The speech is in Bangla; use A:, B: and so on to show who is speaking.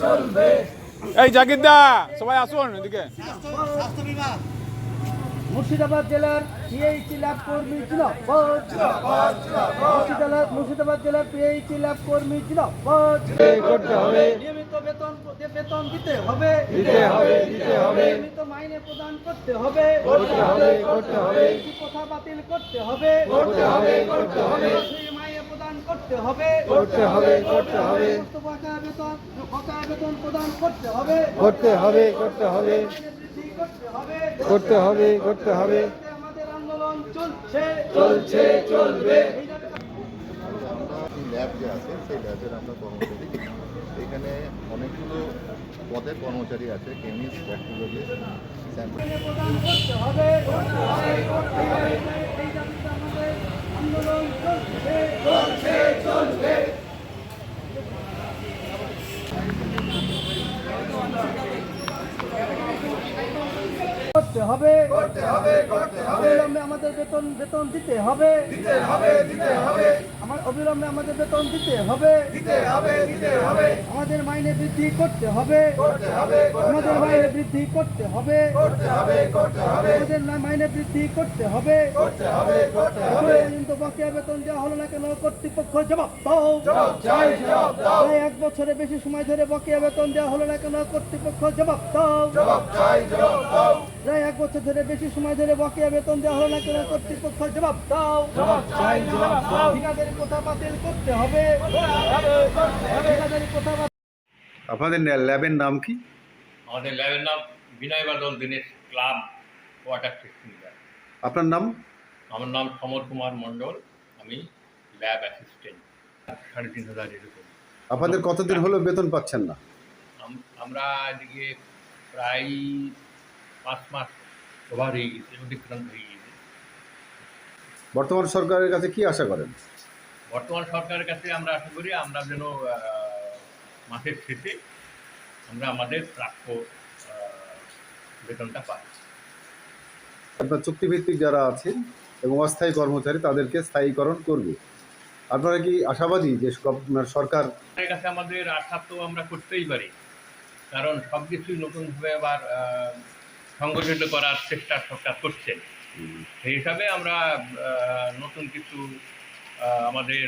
A: চলবে।
B: এই জাকিরদা সবাই আসুন এদিকে।
C: মুর্শিদাবাদ জেলার পিএইচি ল্যাব কর্মী জিন্দাবাদ। মুর্শিদাবাদ জেলার পিএইচি ল্যাব কর্মী জিন্দাবাদ।
A: করতে হবে,
C: নিয়মিত বেতন দিতে হবে, নিয়মিত মাইনে প্রদান করতে হবে, কথা বাতিল করতে হবে, মাইনে প্রদান করতে হবে, সমস্ত বকেয়া বেতন প্রদান করতে হবে,
A: করতে হবে।
C: আমাদের আন্দোলন চলছে,
A: চলবে।
D: ল্যাব যে আছে সেই ল্যাবের আমরা কর্মচারী। এখানে অনেকগুলো পদের কর্মচারী আছে, কেমিস্ট, ব্যাকটেরিয়ালজিস্ট, স্যাম্পল।
C: প্রদান করতে হবে, এই দাবিতে আমাদের আন্দোলন চলছে। করতে হবে, অবিলম্বে আমাদের বেতন দিতে হবে, অবিলম্বে আমাদের বেতন দিতে হবে, আমাদের মাইনে বৃদ্ধি করতে হবে, আমাদের মাইনে বৃদ্ধি করতে হবে, আমাদের মাইনে বৃদ্ধি করতে হবে। কিন্তু বকেয়া বেতন দেওয়া হলো না কেন? কর্তৃপক্ষ জবাব দাও। প্রায় 1 বছরের বেশি সময় ধরে বকেয়া বেতন দেওয়া হলো না কেন? কর্তৃপক্ষ জবাব দাও। প্রায় 1 বছর ধরে বেশি সময় ধরে বকেয়া বেতন দেওয়া হলো না কেন? কর্তৃপক্ষ জবাব দাও। ঠিকাদারি কথা বাতিল করতে হবে।
E: আপনাদের ল্যাবের নাম কি?
F: আমাদের ল্যাবের নাম Binoy Badal Dinesh club water technical.
E: আপনার নাম?
F: আমার নাম সমর কুমার মণ্ডল, আমি ল্যাব অ্যাসিস্ট্যান্ট। 3,500 এরকম।
E: আপনাদের কতদিন হলো বেতন পাচ্ছেন না?
F: আমরা এদিকে প্রায় 5 মাস ওভার হয়ে গেছে, অতিক্রান্ত হয়ে গেছে।
E: বর্তমান সরকারের কাছে কি আশা করেন?
F: বর্তমান সরকারের কাছে আমরা আশা করি আমরা যেন মাসের শেষে আমরা আমাদের প্রাপ্য বেতনটা পাই।
E: আপনার চুক্তিভিত্তিক যারা আছেন এবং অস্থায়ী কর্মচারী তাদেরকে স্থায়ীকরণ করবে। আপনারা কি আশাবাদী যে সরকার
F: কাছে আমাদের আশা তো আমরা করতেই পারি, কারণ সব কিছুই নতুনভাবে আবার সংগঠিত করার চেষ্টা সরকার করছেন। সেই হিসাবে আমরা নতুন কিছু আমাদের